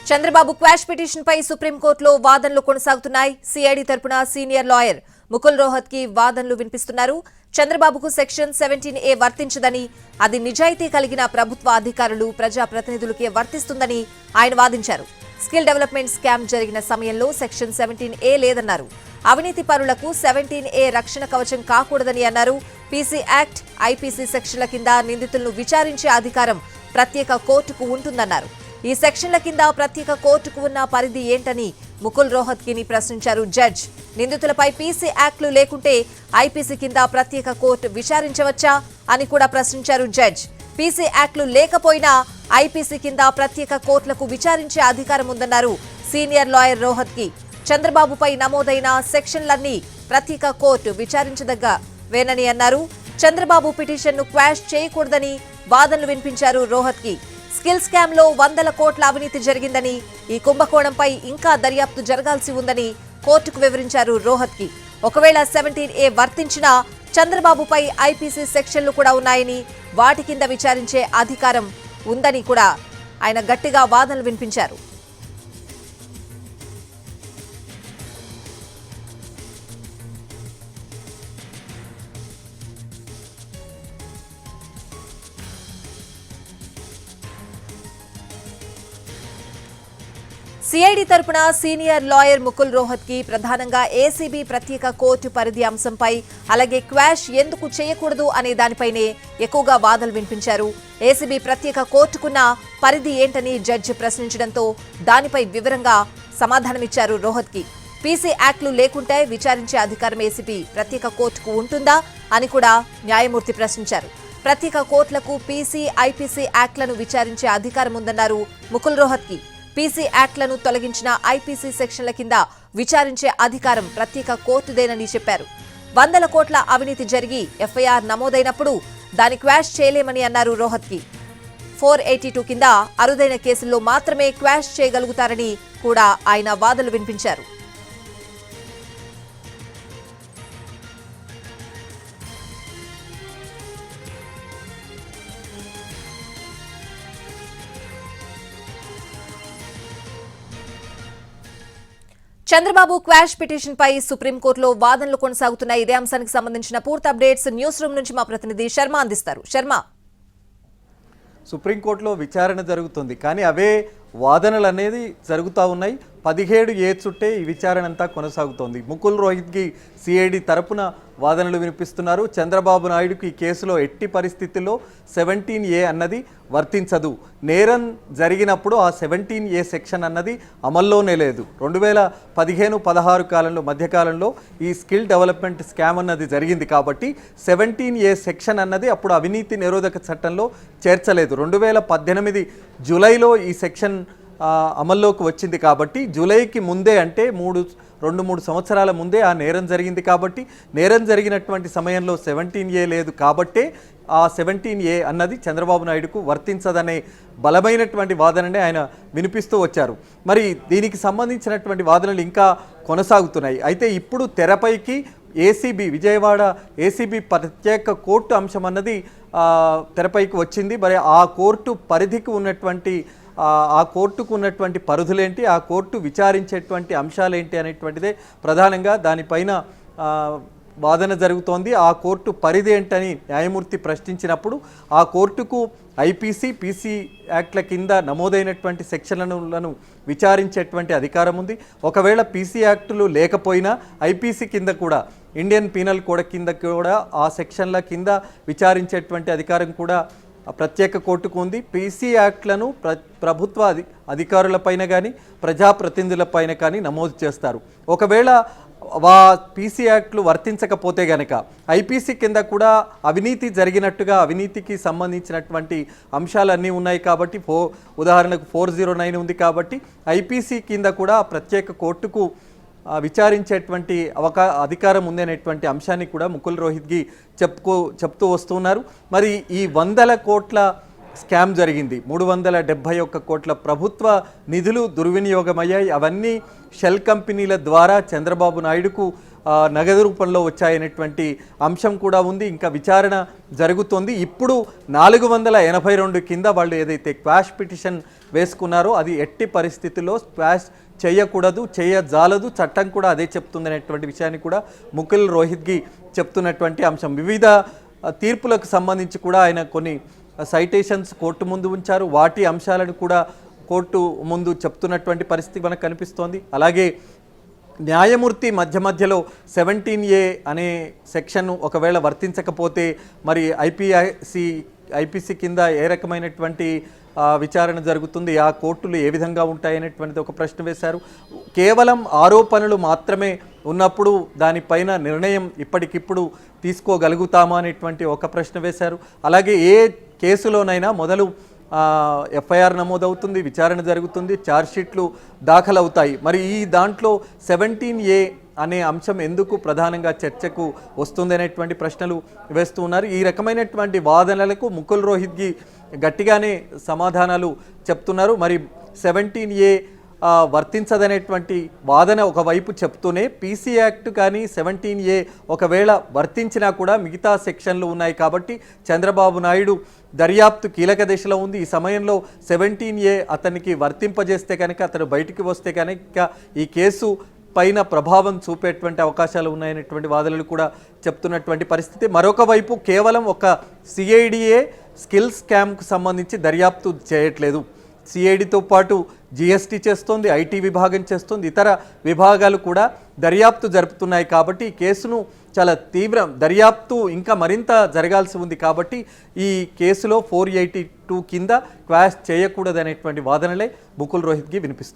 Chandrababu quash petition పై సుప్రీంకోర్టులో వాదనలు కొనసాగుతున్నాయి. సిఐడి తరపున సీనియర్ లాయర్ ముకుల్ రోహత్ కి వాదనలు వినిపిస్తున్నారు. చంద్రబాబుకు సెక్షన్ 17A వర్తించదని, అది నిజాయితీ కలిగిన ప్రభుత్వ అధికారులు, ప్రజా ప్రతినిధులకే వర్తిస్తుందని ఆయన వాదించారు. స్కిల్ డెవలప్మెంట్ స్కామ్ జరిగిన సమయంలో సెక్షన్ 17A లేదన్నారు. అవినీతి పరులకు 17A రక్షణ కవచం కాకూడదని అన్నారు. పీసీ యాక్ట్, ఐపీసీ సెక్షన్ల కింద నిందితులను విచారించే అధికారం ప్రత్యేక కోర్టుకు ఉంటుందన్నారు. ఈ సెక్షన్ల కింద ప్రత్యేక కోర్టుకు ఉన్న పరిధి ఏంటని ముకుల్ రోహత్ కిని ప్రశ్నించారు జడ్జ్. నిందితులపై పీసీ యాక్ట్లు లేకుంటే ఐపీసీ కింద ప్రత్యేక కోర్టు విచారించవచ్చా అని కూడా ప్రశ్నించారు జడ్జ్. పీసీ యాక్ట్లు లేకపోయినా ఐపీసీ కింద ప్రత్యేక కోర్టులకు విచారించే అధికారం ఉందన్నారు సీనియర్ లాయర్ రోహత్ కి. చంద్రబాబుపై నమోదైన సెక్షన్లన్నీ ప్రత్యేక కోర్టు విచారించదగ్గవేనని అన్నారు. చంద్రబాబు పిటిషన్ను క్వాష్ చేయకూడదని వాదనలు వినిపించారు రోహత్ కి. స్కిల్ స్కామ్ లో 100 కోట్ల అవినీతి జరిగిందని, ఈ కుంభకోణంపై ఇంకా దర్యాప్తు జరగాల్సి ఉందని కోర్టుకు వివరించారు రోహత్ కి. ఒకవేళ 17A వర్తించినా చంద్రబాబుపై ఐపీసీ సెక్షన్లు కూడా ఉన్నాయని, వాటి కింద విచారించే అధికారం ఉందని కూడా ఆయన గట్టిగా వాదనలు వినిపించారు. సిఐడి తరపున సీనియర్ లాయర్ ముకుల్ రోహత్ కి ప్రధానంగా ఏసీబీ ప్రత్యేక కోర్టు పరిధి అంశంపై, అలాగే క్వాష్ ఎందుకు చేయకూడదు అనే దానిపైనే ఎక్కువగా వాదనలు వినిపించారు. ఏసీబీ ప్రత్యేక కోర్టుకున్న పరిధి ఏంటని జడ్జి ప్రశ్నించడంతో దానిపై వివరంగా సమాధానమిచ్చారు రోహత్ కి. పీసీ యాక్ట్లు లేకుంటే విచారించే అధికారం ఏసీబీ ప్రత్యేక కోర్టుకు ఉంటుందా అని కూడా న్యాయమూర్తి ప్రశ్నించారు. ప్రత్యేక కోర్టులకు పీసీ, ఐపీసీ యాక్ట్లను విచారించే అధికారం ఉందన్నారు ముకుల్ రోహత్ కి. పీసీ యాక్ట్లను తొలగించిన ఐపీసీ సెక్షన్ల కింద విచారించే అధికారం ప్రత్యేక కోర్టుదేనని చెప్పారు. 100 కోట్ల అవినీతి జరిగి ఎఫ్ఐఆర్ నమోదైనప్పుడు దాని క్వాష్ చేయలేమని అన్నారు రోహత్ కి. 482 కింద అరుదైన కేసుల్లో మాత్రమే క్వాష్ చేయగలుగుతారని కూడా ఆయన వాదనలు వినిపించారు. చంద్రబాబు క్వాష్ పిటిషన్ పై సుప్రీంకోర్టులో వాదనలు కొనసాగుతున్నాయి. ఇదే అంశానికి సంబంధించిన పూర్తి అప్డేట్స్ న్యూస్ రూమ్ నుంచి మా ప్రతినిధి శర్మ అందిస్తారు. శర్మ, సుప్రీంకోర్టులో విచారణ జరుగుతుంది, కానీ అవే వాదనలు అనేది జరుగుతూ ఉన్నాయి. 17A చుట్టే ఈ విచారణ అంతా కొనసాగుతోంది. ముకుల్ రోహిత్కి సిఐడి తరపున వాదనలు వినిపిస్తున్నారు. చంద్రబాబు నాయుడుకి ఈ కేసులో ఎట్టి పరిస్థితుల్లో 17A అన్నది వర్తించదు. నేరం జరిగినప్పుడు ఆ 17A సెక్షన్ అన్నది అమల్లోనే లేదు. 2015-16 కాలంలో, మధ్యకాలంలో ఈ స్కిల్ డెవలప్మెంట్ స్కామ్ అన్నది జరిగింది కాబట్టి 17A సెక్షన్ అన్నది అప్పుడు అవినీతి నిరోధక చట్టంలో చేర్చలేదు. 2018 జూలైలో ఈ సెక్షన్ అమల్లోకి వచ్చింది కాబట్టి జూలైకి ముందే, అంటే 2-3 సంవత్సరాల ముందే ఆ నేరం జరిగింది కాబట్టి, నేరం జరిగినటువంటి సమయంలో 17A లేదు కాబట్టే ఆ 17A అన్నది చంద్రబాబు నాయుడుకు వర్తించదనే బలమైనటువంటి వాదననే ఆయన వినిపిస్తూ వచ్చారు. మరి దీనికి సంబంధించినటువంటి వాదనలు ఇంకా కొనసాగుతున్నాయి. అయితే ఇప్పుడు తెరపైకి ఏసీబీ, విజయవాడ ఏసీబీ ప్రత్యేక కోర్టు అంశం అన్నది తెరపైకి వచ్చింది. మరి ఆ కోర్టు పరిధికి ఉన్నటువంటి, ఆ కోర్టుకు ఉన్నటువంటి పరిధులేంటి, ఆ కోర్టు విచారించేటువంటి అంశాలేంటి అనేటువంటిదే ప్రధానంగా దానిపైన వాదన జరుగుతోంది. ఆ కోర్టు పరిధి ఏంటని న్యాయమూర్తి ప్రశ్నించినప్పుడు ఆ కోర్టుకు ఐపీసీ, పీసీ యాక్ట్ల కింద నమోదైనటువంటి సెక్షన్లను విచారించేటువంటి అధికారం ఉంది. ఒకవేళ పీసీ యాక్టులు లేకపోయినా ఐపీసీ కింద కూడా, ఇండియన్ పీనల్ కోడ్ కింద కూడా ఆ సెక్షన్ల కింద విచారించేటువంటి అధికారం కూడా ప్రత్యేక కోర్టుకు ఉంది. పీసీ యాక్ట్లను ప్రభుత్వ అధికారులపైన కానీ, ప్రజాప్రతినిధులపైన కానీ నమోదు చేస్తారు. ఒకవేళ పీసీ యాక్ట్లు వర్తించకపోతే గనక ఐపీసీ కింద కూడా అవినీతి జరిగినట్టుగా, అవినీతికి సంబంధించినటువంటి అంశాలన్నీ ఉన్నాయి కాబట్టి, ఉదాహరణకు 409 ఉంది కాబట్టి ఐపీసీ కింద కూడా ప్రత్యేక కోర్టుకు విచారించేటువంటి అధికారం ఉందనేటువంటి అంశాన్ని కూడా ముకుల్ రోహిత్కి చెప్తూ వస్తున్నారు. మరి ఈ 100 కోట్ల స్కామ్ జరిగింది, 371 కోట్ల ప్రభుత్వ నిధులు దుర్వినియోగమయ్యాయి. అవన్నీ షెల్ కంపెనీల ద్వారా చంద్రబాబు నాయుడుకు నగదు రూపంలో వచ్చాయనేటువంటి అంశం కూడా ఉంది. ఇంకా విచారణ జరుగుతోంది. ఇప్పుడు 482 కింద వాళ్ళు ఏదైతే క్వాష్ పిటిషన్ వేసుకున్నారో అది ఎట్టి పరిస్థితుల్లో క్వాష్ చేయకూడదు, చేయజాలదు, చట్టం కూడా అదే చెప్తుంది అనేటువంటి విషయాన్ని కూడా ముకుల్ రోహిత్గి చెప్తున్నటువంటి అంశం. వివిధ తీర్పులకు సంబంధించి కూడా ఆయన కొన్ని సైటేషన్స్ కోర్టు ముందు ఉంచారు. వాటి అంశాలను కూడా కోర్టు ముందు చెప్తున్నటువంటి పరిస్థితి మనకు కనిపిస్తోంది. అలాగే న్యాయమూర్తి మధ్యలో 17A అనే సెక్షన్ ఒకవేళ వర్తించకపోతే మరి ఐపీసీ కింద ఏ రకమైనటువంటి విచారణ జరుగుతుంది, ఆ కోర్టులు ఏ విధంగా ఉంటాయనేటువంటిది ఒక ప్రశ్న వేశారు. కేవలం ఆరోపణలు మాత్రమే ఉన్నప్పుడు దానిపైన నిర్ణయం ఇప్పటికిప్పుడు తీసుకోగలుగుతామా అనేటువంటి ఒక ప్రశ్న వేశారు. అలాగే ఏ కేసులోనైనా మొదలు ఎఫ్ఐఆర్ నమోదవుతుంది, విచారణ జరుగుతుంది, ఛార్జ్షీట్లు దాఖలవుతాయి. మరి ఈ దాంట్లో 17A అనే అంశం ఎందుకు ప్రధానంగా చర్చకు వస్తుంది అనేటువంటి ప్రశ్నలు వేస్తూ ఉన్నారు. ఈ రకమైనటువంటి వాదనలకు ముకుల్ రోహిత్గి గట్టిగానే సమాధానాలు చెప్తున్నారు. మరి 17A వర్తించదనేటువంటి వాదన ఒకవైపు చెప్తూనే పీసీ యాక్ట్ కానీ 17A ఒకవేళ వర్తించినా కూడా మిగతా సెక్షన్లు ఉన్నాయి కాబట్టి చంద్రబాబు నాయుడు దర్యాప్తు కీలక దశలో ఉంది. ఈ సమయంలో 17A అతనికి వర్తింపజేస్తే కనుక, అతను బయటికి వస్తే కనుక ఈ కేసు పైన ప్రభావం చూపేటువంటి అవకాశాలు ఉన్నాయనేటువంటి వాదనలు కూడా చెప్తున్నటువంటి పరిస్థితి. మరొక వైపు కేవలం ఒక సిఐడిఏ స్కిల్ స్కామ్కు సంబంధించి దర్యాప్తు చేయట్లేదు. సిఐడితో పాటు జిఎస్టీ చేస్తోంది, ఐటీ విభాగం చేస్తోంది, ఇతర విభాగాలు కూడా దర్యాప్తు జరుపుతున్నాయి. కాబట్టి ఈ కేసును చాలా దర్యాప్తు ఇంకా మరింత జరగాల్సి ఉంది. కాబట్టి ఈ కేసులో 482 కింద క్వాష్ చేయకూడదనేటువంటి వాదనలే ముకుల్ రోహిత్గి వినిపిస్తుంది.